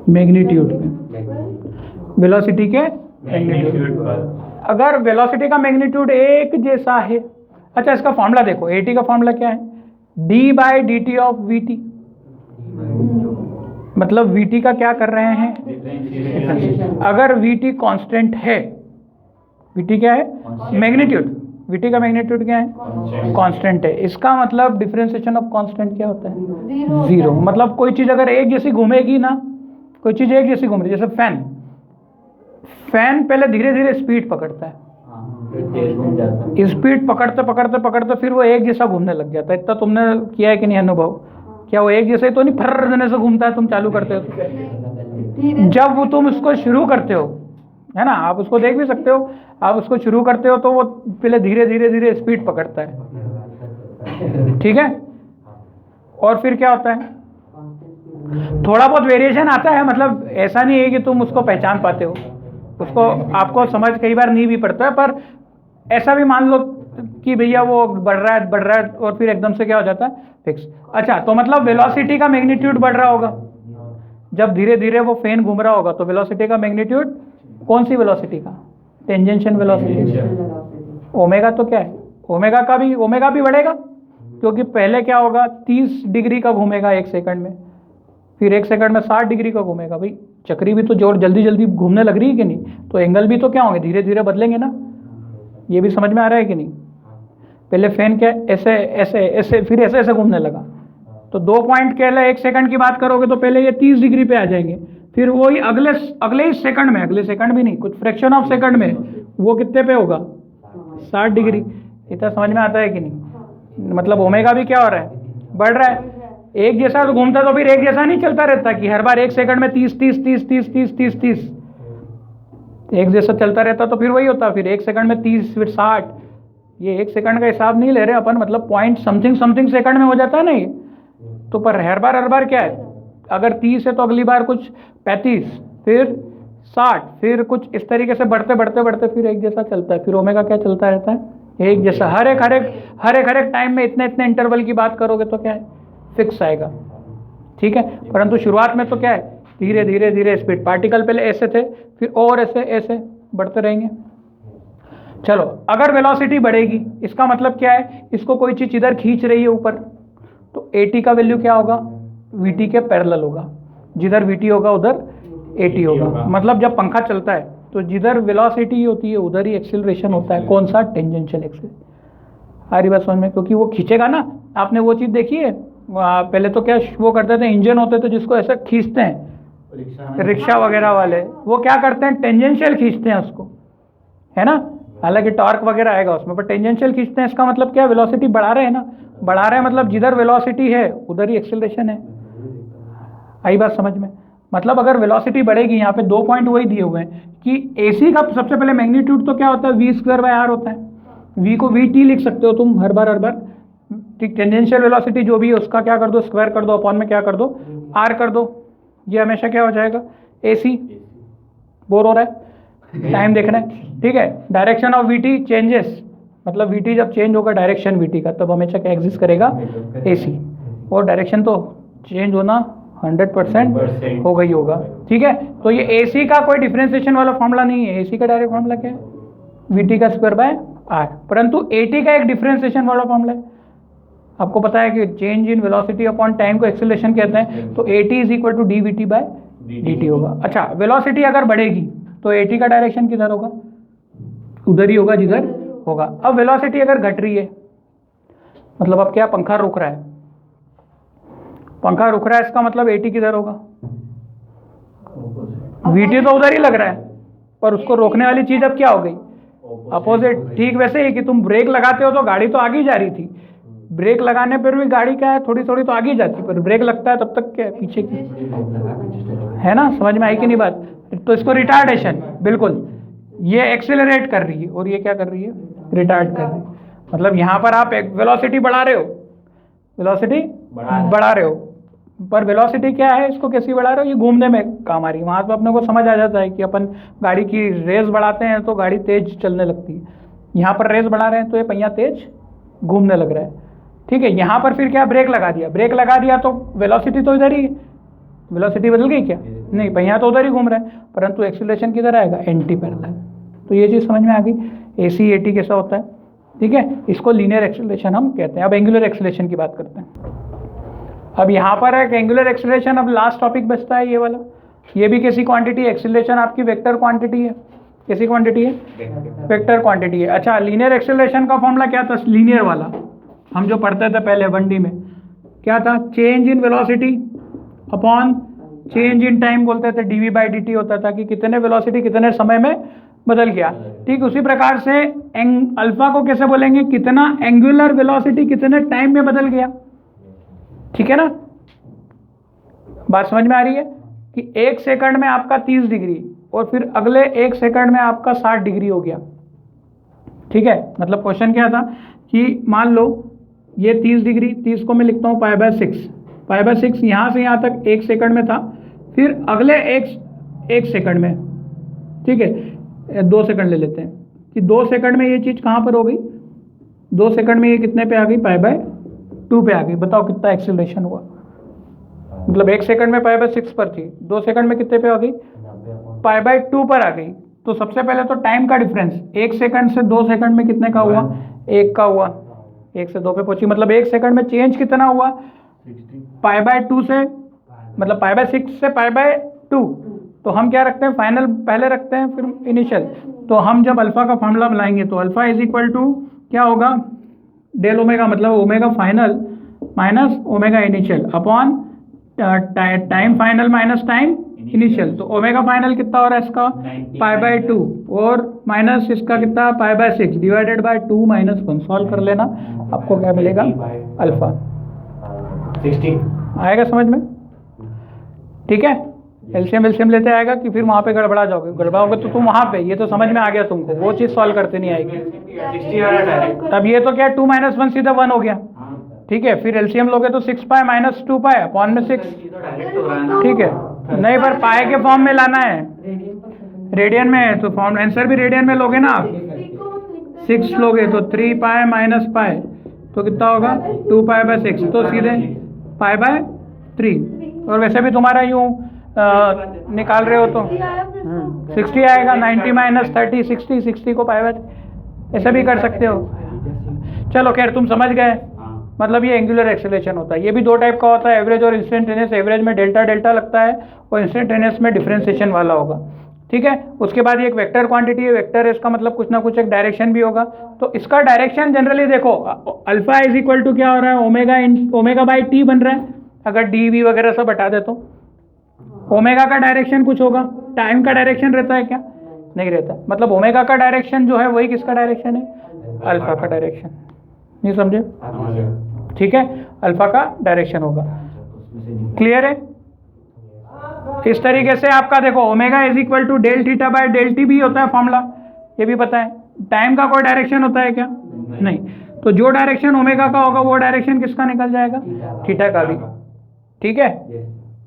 मैग्नीट्यूड पे। वेलोसिटी के मैग्नीट्यूड पर। अगर वेलोसिटी का मैग्नीट्यूड एक जैसा है, अच्छा इसका फॉर्मूला देखो, AT का फॉर्मूला क्या है? d/dt of VT। मतलब VT का क्या कर रहे हैं? अगर VT कांस्टेंट है, VT क्या है? मैग्नीट्यूड। VT का मैग्नीट्यूड क्या है? कांस्टेंट है। इसका मतलब डिफरेंशिएशन ऑफ कांस्टेंट क्या होता है? जीरो। मतलब कोई चीज अगर एक जैसी घूमेगी ना, कोई चीज एक जैसी घूम रही है, जैसे फैन पहले धीरे धीरे स्पीड पकड़ता है, स्पीड पकड़ते पकड़ते पकड़ते फिर वो एक जैसा घूमने लग जाता है। इतना तुमने किया है कि नहीं अनुभव? क्या वो एक जैसे तो नहीं फर्र देने से घूमता है? तुम चालू करते हो तो जब वो तुम उसको शुरू करते हो, है ना, आप उसको देख भी सकते हो, आप उसको शुरू करते हो तो वो पहले धीरे धीरे धीरे स्पीड पकड़ता है, ठीक है? और फिर क्या होता है? थोड़ा बहुत वेरिएशन आता है, मतलब ऐसा नहीं है कि तुम उसको पहचान पाते हो, उसको आपको समझ कई बार नहीं भी पड़ता है, पर ऐसा भी मान लो कि भैया वो बढ़ रहा है और फिर एकदम से क्या हो जाता है? फिक्स। अच्छा, तो मतलब वेलोसिटी का मैग्नीट्यूड बढ़ रहा होगा जब धीरे धीरे वो फैन घूम रहा होगा, तो वेलोसिटी का मैग्नीट्यूड कौन सी वेलोसिटी का? Tangential velocity. ओमेगा तो क्या है? ओमेगा भी बढ़ेगा, क्योंकि पहले क्या होगा? 30 डिग्री का घूमेगा 1 सेकंड में, फिर 1 सेकंड में 60 डिग्री का घूमेगा। भाई चक्री भी तो जोर जल्दी जल्दी घूमने लग रही है कि नहीं? तो एंगल भी तो क्या होंगे? धीरे धीरे बदलेंगे ना। ये भी समझ में आ रहा है कि नहीं? पहले फैन क्या ऐसे ऐसे ऐसे फिर ऐसे ऐसे घूमने लगा, तो 2 पॉइंट के लिए 1 सेकंड की बात करोगे तो पहले ये 30 डिग्री पे आ जाएंगे, फिर वही अगले ही सेकंड में, अगले सेकंड भी नहीं, कुछ फ्रैक्शन ऑफ सेकंड में वो कितने पे होगा? 60 डिग्री। इतना समझ में आता है कि नहीं? मतलब ओमेगा भी क्या हो रहा है? बढ़ रहा है। एक जैसा तो घूमता तो फिर एक जैसा नहीं चलता रहता कि हर बार 1 सेकंड में 30 30 30 30 30 30 30 एक जैसा चलता रहता, तो फिर वही होता, फिर 1 सेकंड में 30 फिर 60। ये 1 सेकंड का हिसाब नहीं ले रहे अपन, मतलब पॉइंट समथिंग सेकंड में हो जाता है ना ये। तो पर हर बार क्या है? अगर 30 है तो अगली बार कुछ 35, फिर 60, फिर कुछ इस तरीके से बढ़ते बढ़ते बढ़ते फिर एक जैसा चलता है। फिर ओमेगा क्या चलता रहता है? एक जैसा हर एक टाइम में इतने इतने इंटरवल की बात करोगे तो क्या है, फिक्स आएगा। ठीक है, परंतु शुरुआत में तो क्या है, धीरे धीरे धीरे स्पीड, पार्टिकल पहले ऐसे थे, फिर और ऐसे ऐसे बढ़ते रहेंगे। चलो, अगर वेलोसिटी बढ़ेगी इसका मतलब क्या है, इसको कोई चीज़ इधर खींच रही है ऊपर, तो AT का वैल्यू क्या होगा, VT के पैरेलल होगा। जिधर VT होगा उधर AT होगा। मतलब जब पंखा चलता है तो जिधर वेलोसिटी होती है उधर ही एक्सीलरेशन होता है। कौन सा, टेंजेंशियल एक्सेल। आ रही बात समझ में, क्योंकि वो खींचेगा ना। आपने वो चीज़ देखी है, पहले तो क्या वो करते थे, इंजन होते थे जिसको ऐसा खींचते हैं, रिक्शा वगैरह वाले, वो क्या करते हैं, टेंजेंशियल खींचते हैं उसको, है ना। हालांकि टॉर्क वगैरह आएगा उसमें, पर टेंजेंशियल खींचते हैं। इसका मतलब क्या, वेलोसिटी बढ़ा रहे हैं ना, बढ़ा रहे हैं मतलब जिधर वेलोसिटी है उधर ही एक्सीलरेशन है। आई बात समझ में। मतलब अगर वेलोसिटी बढ़ेगी, यहाँ पे 2 पॉइंट वही दिए हुए हैं कि AC का सबसे पहले मैग्नीट्यूड तो क्या होता है, v²/r होता है। v को vt लिख सकते हो तुम हर बार। ठीक, टेंजेंशियल वेलोसिटी जो भी है उसका क्या कर दो, स्क्वायर कर दो, अपॉन में क्या कर दो, r कर दो। ये हमेशा क्या हो जाएगा, AC। बोर हो रहा है, टाइम देखना है। ठीक है, डायरेक्शन ऑफ VT चेंजेस, मतलब VT जब चेंज होगा डायरेक्शन VT का, तब हमेशा क्या एग्जिस्ट करेगा, AC। और डायरेक्शन तो चेंज होना 100% हो गई होगा। ठीक है, तो ये AC का कोई डिफरेंशिएशन वाला फॉर्मूला नहीं है। AC का डायरेक्ट फॉर्मूला क्या है, VT का स्क्वायर/r। परंतु AT का एक डिफरेंशिएशन वाला फॉर्मूला है। आपको पता है कि change in velocity upon time को एक्सेलरेशन कहते हैं, तो AT = dVT/dt होगा। अच्छा, वेलोसिटी अगर बढ़ेगी तो AT का डायरेक्शन किधर होगा, उधर ही होगा जिधर होगा। अब वेलोसिटी अगर घट रही है, मतलब अब क्या, पंखा रुक रहा है, पंखा रुक रहा है, इसका मतलब AT किधर होगा, VT तो उधर ही लग रहा है, पर उसको रोकने वाली चीज अब क्या हो गई, अपोजिट। ठीक वैसे ही कि तुम ब्रेक लगाते हो तो गाड़ी तो आगे जा रही थी, ब्रेक लगाने पर भी गाड़ी क्या है, थोड़ी थोड़ी तो आगे जाती, पर ब्रेक लगता है तब तक क्या है, पीछे की, है ना। समझ में आई कि नहीं बात। तो इसको रिटार्डेशन, बिल्कुल, ये एक्सेलरेट कर रही है और ये क्या कर रही है, रिटार्ड कर रही है। मतलब यहाँ पर आप एक वेलोसिटी बढ़ा रहे हो, वेलोसिटी बढ़ा रहे हो, पर वेलोसिटी क्या है, इसको कैसे बढ़ा रहे हो, ये घूमने में काम आ रही है। वहाँ पर अपने को समझ आ जाता है कि अपन गाड़ी की रेस बढ़ाते हैं तो गाड़ी तेज चलने लगती है। यहाँ पर रेस बढ़ा रहे हैं तो ये पहिया तेज घूमने लग रहा है। ठीक है, यहाँ पर फिर क्या, ब्रेक लगा दिया, ब्रेक लगा दिया तो वेलोसिटी तो इधर ही, वेलोसिटी बदल गई क्या, नहीं, पहिया तो उधर ही घूम रहा है, परंतु एक्सीलरेशन किधर आएगा, एंटी पैरेलल। तो ये चीज़ समझ में आ गई, AC AT कैसा होता है। ठीक है, इसको लीनियर एक्सीलरेशन हम कहते हैं। अब एंगुलर एक्सीलरेशन की बात करते हैं। अब यहाँ पर है एंगुलर एक्सीलरेशन। अब लास्ट टॉपिक बचता है ये वाला, ये भी कैसी क्वांटिटी, एक्सीलरेशन आपकी वेक्टर क्वांटिटी है। कैसी क्वांटिटी है, वेक्टर क्वांटिटी है। अच्छा, लीनियर एक्सीलरेशन का फॉर्मूला क्या था, लीनियर वाला हम जो पढ़ते थे पहले 1D में, क्या था, change in velocity upon change in time बोलते थे, dV/dt होता था कि कितने वेलोसिटी कितने समय में बदल गया। ठीक, उसी प्रकार से अल्फा को कैसे बोलेंगे, कितना एंगुलर वेलोसिटी कितने टाइम में बदल गया। ठीक है ना, बात समझ में आ रही है कि 1 सेकंड में आपका 30 डिग्री और फिर अगले 1 सेकंड में आपका 60 डिग्री हो गया। ठीक है, मतलब क्वेश्चन क्या था कि मान लो ये 30 डिग्री, 30 को मैं लिखता हूँ π/6, π/6 यहाँ से यहाँ तक 1 सेकंड में था, फिर अगले एक सेकंड में, ठीक है 2 सेकंड ले लेते हैं कि 2 सेकंड में ये चीज़ कहाँ पर हो गई, 2 सेकंड में ये कितने पे आ गई, π/2 पे आ गई। बताओ कितना एक्सीलरेशन हुआ, मतलब 1 सेकंड में π/6 पर थी, 2 सेकंड में कितने पे आ गई, π/2 पर आ गई। तो सबसे पहले तो टाइम का डिफरेंस 1 सेकंड से 2 सेकंड में कितने का हुआ, 1 का हुआ, 1 से 2 पे पहुंची, मतलब 1 सेकंड में चेंज कितना हुआ, π/2 से, मतलब π/6 से π/2। तो हम क्या रखते हैं, फाइनल पहले रखते हैं फिर इनिशियल। तो हम जब अल्फा का फॉर्मूला बनाएंगे तो अल्फा = क्या होगा, डेल ओमेगा, मतलब omega final minus omega initial upon time final minus time initial. तो ओमेगा फाइनल कितना हो रहा है इसका, π/2 और माइनस इसका कितना, π/6 डिवाइडेड बाय 2 - 1। सॉल्व कर लेना, आपको क्या मिलेगा, अल्फा 60 आएगा समझ में। ठीक है, एलसीएम लेते आएगा कि फिर वहाँ पे गड़बड़ा जाओगे, गड़बड़ाओगे तो तुम वहाँ पे, ये तो समझ में आ गया तुमको, वो चीज़ सॉल्व करते नहीं आएगी। 60 वाला डायरेक्ट। अब ये तो क्या 2 - 1 सीधा 1 हो गया। ठीक है, फिर एलसीएम लोगे तो 6π - 2π अपॉन में 6। डायरेक्ट हो रहा है ना। ठीक है, नहीं पर पाए के फॉर्म में लाना है, रेडियन में है तो फॉर्म आंसर भी रेडियन में लोगे ना आप। 6 लोगे तो 3 पाई माइनस पाई तो कितना होगा 2 पाई बाय 6 तो सीधे पाई बाय 3। और वैसे भी तुम्हारा यूँ निकाल रहे हो तो 60 आएगा, 90 माइनस 30 60, 60 को पाई बाय ऐसा भी कर सकते हो। चलो खैर तुम समझ गए, मतलब ये एंगुलर एक्सेलरेशन होता है। ये भी दो टाइप का होता है, एवरेज और इंस्टेंटेनियस। एवरेज में डेल्टा डेल्टा लगता है और इंस्टेंटेनियस में डिफरेंशिएशन वाला होगा, ठीक है। उसके बाद ये एक वेक्टर क्वांटिटी है, वेक्टर है इसका मतलब कुछ ना कुछ एक डायरेक्शन भी होगा। तो इसका डायरेक्शन जनरली देखो अल्फा इज इक्वल टू क्या हो रहा है, ओमेगा बाई टी बन रहा है। अगर डी वी वगैरह सब हटा दे तो ओमेगा का डायरेक्शन कुछ होगा, टाइम का डायरेक्शन रहता है क्या, नहीं रहता। मतलब ओमेगा का डायरेक्शन जो है वही किसका डायरेक्शन है, अल्फा का डायरेक्शन। नहीं समझे, ठीक है, अल्फा का डायरेक्शन होगा। क्लियर है। इस तरीके से आपका देखो omega is equal to del theta by del T भी होता है फॉर्मूला, ये भी पता है। टाइम का कोई डायरेक्शन होता है क्या, नहीं। तो जो डायरेक्शन ओमेगा का होगा वो डायरेक्शन किसका निकल जाएगा, थीटा का भी, ठीक है।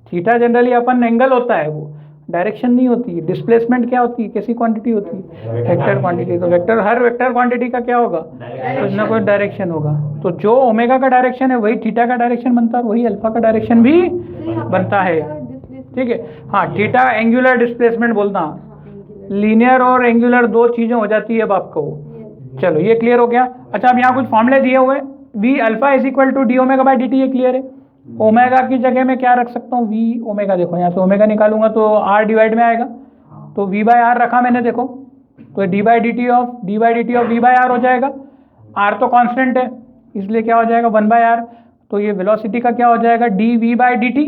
थीटा जनरली अपन एंगल होता है, वो डायरेक्शन नहीं होती है। डिस्प्लेसमेंट क्या होती है, कैसी क्वांटिटी होती है, वेक्टर क्वांटिटी। तो वेक्टर, हर वेक्टर क्वांटिटी का क्या होगा, कुछ ना कुछ डायरेक्शन होगा। तो जो ओमेगा का डायरेक्शन है वही थीटा का डायरेक्शन बनता है, वही अल्फा का डायरेक्शन भी बनता है, ठीक है। हाँ, थीटा एंगुलर डिस्प्लेसमेंट बोलना, लीनियर और एंगुलर दो चीजें हो जाती है अब आपको। चलो ये क्लियर हो गया। अच्छा, अब यहाँ कुछ फॉर्मूले दिए हुए, V alpha is equal to D omega by D T, ये क्लियर है। ओमेगा की जगह में क्या रख सकता हूँ, वी ओमेगा। देखो यहाँ से ओमेगा निकालूंगा तो आर डिवाइड में आएगा, तो वी बाय आर रखा मैंने, देखो तो D by D T of V by R हो जाएगा। आर तो कांस्टेंट है इसलिए क्या हो जाएगा 1 बाय आर। तो ये वेलोसिटी का क्या हो जाएगा, D V by D T,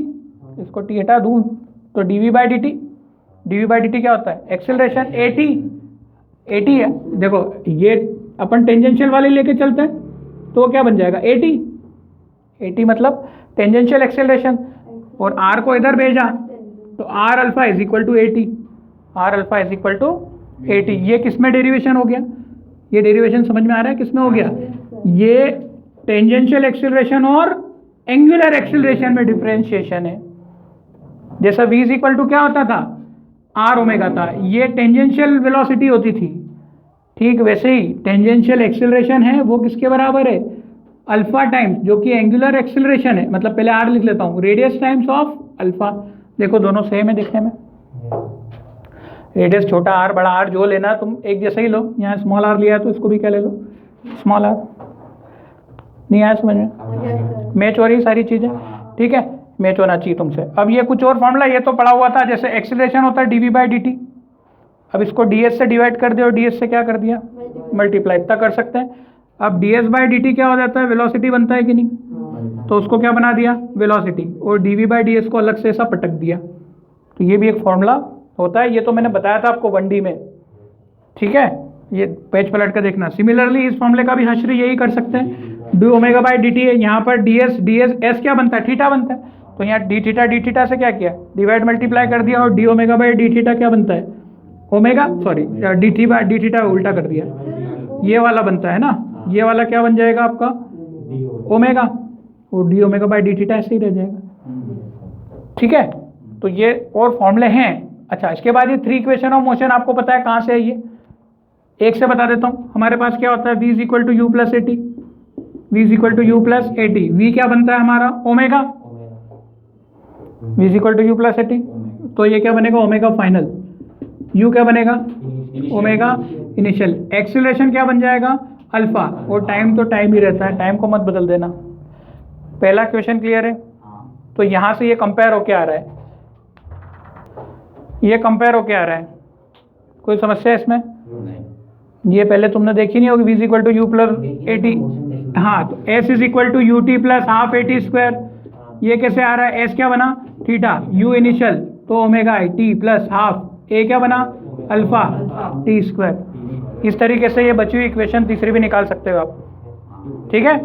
इसको टी हटा दूँ तो D V by D T. D V by D T क्या होता है, एक्सेलरेशन ए टी है। देखो ये अपन टेंजेंशियल वाले लेके चलते हैं तो क्या बन जाएगा ए टी मतलब टेंजेंशियल एक्सेलरेशन। और आर को इधर भेजा तो R alpha is equal to A T, R alpha is equal to A T. ये किस में डेरिवेशन हो गया, ये डेरिवेशन समझ में आ रहा है किस में हो गया, ये टेंजेंशियल एक्सेलरेशन और एंगुलर एक्सेलरेशन में डिफरेंशिएशन है। जैसा v इज इक्वल टू क्या होता था, आर ओमेगा था, ये टेंजेंशियल वेलोसिटी होती थी, ठीक वैसे ही टेंजेंशियल एक्सेलरेशन है वो किसके बराबर है, अल्फा टाइम्स जो कि एंगुलर एक्सेलरेशन है। मतलब पहले आर लिख लेता हूँ, रेडियस टाइम्स ऑफ अल्फा। देखो दोनों सेम है दिखने में, रेडियस छोटा आर बड़ा आर जो लेना तुम एक जैसा ही लो। यहाँ स्मॉल आर लिया है तो इसको भी क्या ले लो, स्मॉल आर। नहीं आया समझ में, मैच हो रही सारी चीज़ें, ठीक है, मैच होना चाहिए तुमसे। अब ये कुछ और फॉर्मूला ये तो पढ़ा हुआ था, जैसे एक्सेलरेशन होता है D V by D T. अब इसको डी एस से डिवाइड कर दिया और डी एस से क्या कर दिया, मल्टीप्लाई, इतना कर सकते हैं। अब D S by D T क्या हो जाता है, वेलोसिटी बनता है कि नहीं, तो उसको क्या बना दिया, वेलोसिटी, और D V by D S को अलग से ऐसा पटक दिया। तो ये भी एक फॉर्मूला होता है, ये तो मैंने बताया था आपको 1D में, ठीक है। ये पेज पलट कर देखना। सिमिलरली इस फॉर्मूले का भी हश्र यही कर सकते हैं, D omega by D T है, यहाँ पर डी एस एस क्या बनता है, थीटा बनता है। तो यहाँ डी थीटा से क्या किया, डिवाइड मल्टीप्लाई कर दिया, और D omega by D theta क्या बनता है, ओमेगा, सॉरी डी थीटा उल्टा कर दिया, ये वाला बनता है ना, ये वाला क्या बन जाएगा आपका ओमेगा, और D omega by D theta ऐसे ही रह जाएगा, ठीक है। तो ये और फॉर्मूले हैं। अच्छा, इसके बाद ये 3 इक्वेशन ऑफ मोशन आपको पता है कहाँ से है, ये एक से बता देता हूँ। हमारे पास क्या होता है, v is equal to U plus A T, V is equal to U plus A T. V क्या बनता है हमारा omega, v is equal to U plus A T, तो ये क्या बनेगा ओमेगा फाइनल, u क्या बनेगा ओमेगा इनिशियल। एक्सेलरेशन क्या बन जाएगा अल्फा, और टाइम तो टाइम ही रहता है, टाइम को मत बदल देना। पहला क्वेश्चन क्लियर है। तो यहाँ से ये कंपेयर होके आ रहा है, ये कंपेयर होके आ रहा है, कोई समस्या है इसमें, ये पहले तुमने देखी नहीं होगी, v is equal to U plus A T. हाँ, तो s is equal to U T plus half A T square. ये कैसे आ रहा है, s क्या बना थीटा, u इनिशियल तो omega I T plus half, a क्या बना अल्फा टी स्क्वायर। इस तरीके से ये बची हुई इक्वेशन तीसरी भी निकाल सकते हो आप, ठीक है।